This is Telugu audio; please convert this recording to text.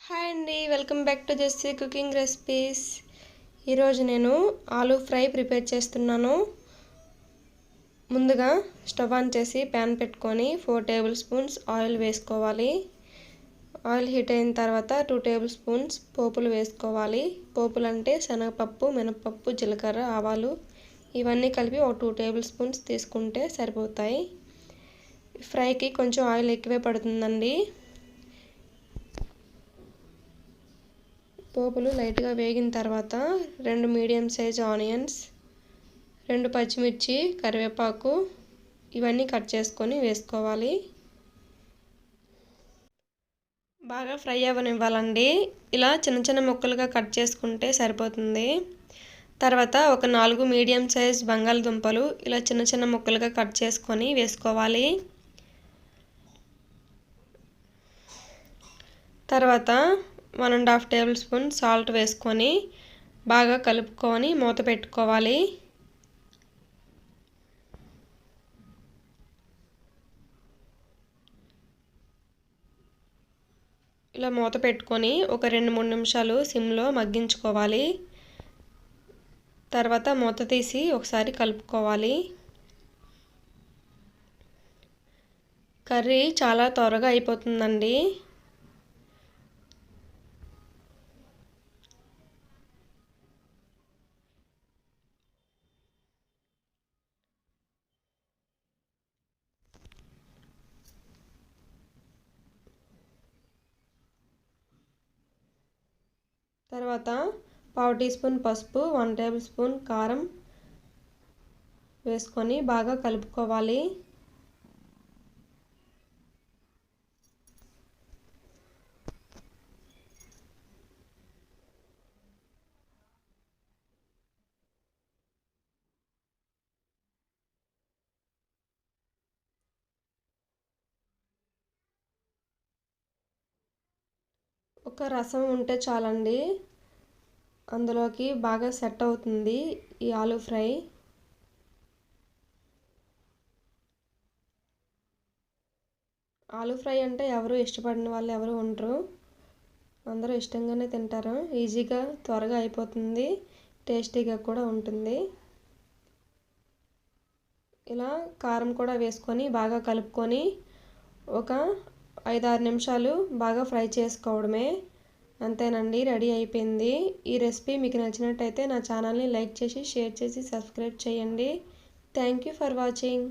హాయ్ అండి, welcome back to Jessy cooking recipes. ఈరోజు నేను ఆలూ ఫ్రై ప్రిపేర్ చేస్తున్నాను. ముందుగా స్టవ్ ఆన్ చేసి ప్యాన్ పెట్టుకొని 4 టేబుల్ స్పూన్స్ ఆయిల్ వేసుకోవాలి. ఆయిల్ హీట్ అయిన తర్వాత 2 టేబుల్ స్పూన్స్ పోపులు వేసుకోవాలి. పోపులు అంటే శనగపప్పు, మినపప్పు, జీలకర్ర, ఆవాలు ఇవన్నీ కలిపి ఒక 2 టేబుల్ స్పూన్స్ తీసుకుంటే సరిపోతాయి. ఫ్రైకి కొంచెం ఆయిల్ ఎక్కువే పడుతుందండి. పోపులు లైట్గా వేగిన తర్వాత 2 మీడియం సైజ్ ఆనియన్స్, 2 పచ్చిమిర్చి, కరివేపాకు ఇవన్నీ కట్ చేసుకొని వేసుకోవాలి. బాగా ఫ్రై అవ్వనివ్వాలండి. ఇలా చిన్న చిన్న ముక్కలుగా కట్ చేసుకుంటే సరిపోతుంది. తర్వాత ఒక 4 మీడియం సైజ్ బంగాళదుంపలు ఇలా చిన్న చిన్న ముక్కలుగా కట్ చేసుకొని వేసుకోవాలి. తర్వాత 1.5 టేబుల్ స్పూన్ సాల్ట్ వేసుకొని బాగా కలుపుకొని మూత పెట్టుకోవాలి. ఇలా మూత పెట్టుకొని ఒక 2-3 నిమిషాలు సిమ్లో మగ్గించుకోవాలి. తర్వాత మూత తీసి ఒకసారి కలుపుకోవాలి. కర్రీ చాలా త్వరగా అయిపోతుందండి. తర్వాత 1/2 టీ స్పూన్ పసుపు, 1 టేబుల్ స్పూన్ కారం వేసుకొని బాగా కలుపుకోవాలి. ఒక రసం ఉంటే చాలండి, అందులోకి బాగా సెట్ అవుతుంది ఈ ఆలూ ఫ్రై. ఆలూ ఫ్రై అంటే ఎవరు ఇష్టపడిన వాళ్ళు ఎవరు ఉండరు. అందరూ ఇష్టంగానే తింటారు. ఈజీగా త్వరగా అయిపోతుంది, టేస్టీగా కూడా ఉంటుంది. ఇలా కారం కూడా వేసుకొని బాగా కలుపుకొని ఒక 5-6 నిమిషాలు బాగా ఫ్రై చేసుకోవడమే. అంతేనండి, రెడీ అయిపోయింది. ఈ రెసిపీ మీకు నచ్చినట్టయితే నా ఛానల్ని లైక్ చేసి, షేర్ చేసి, సబ్స్క్రైబ్ చేయండి. Thank you for watching.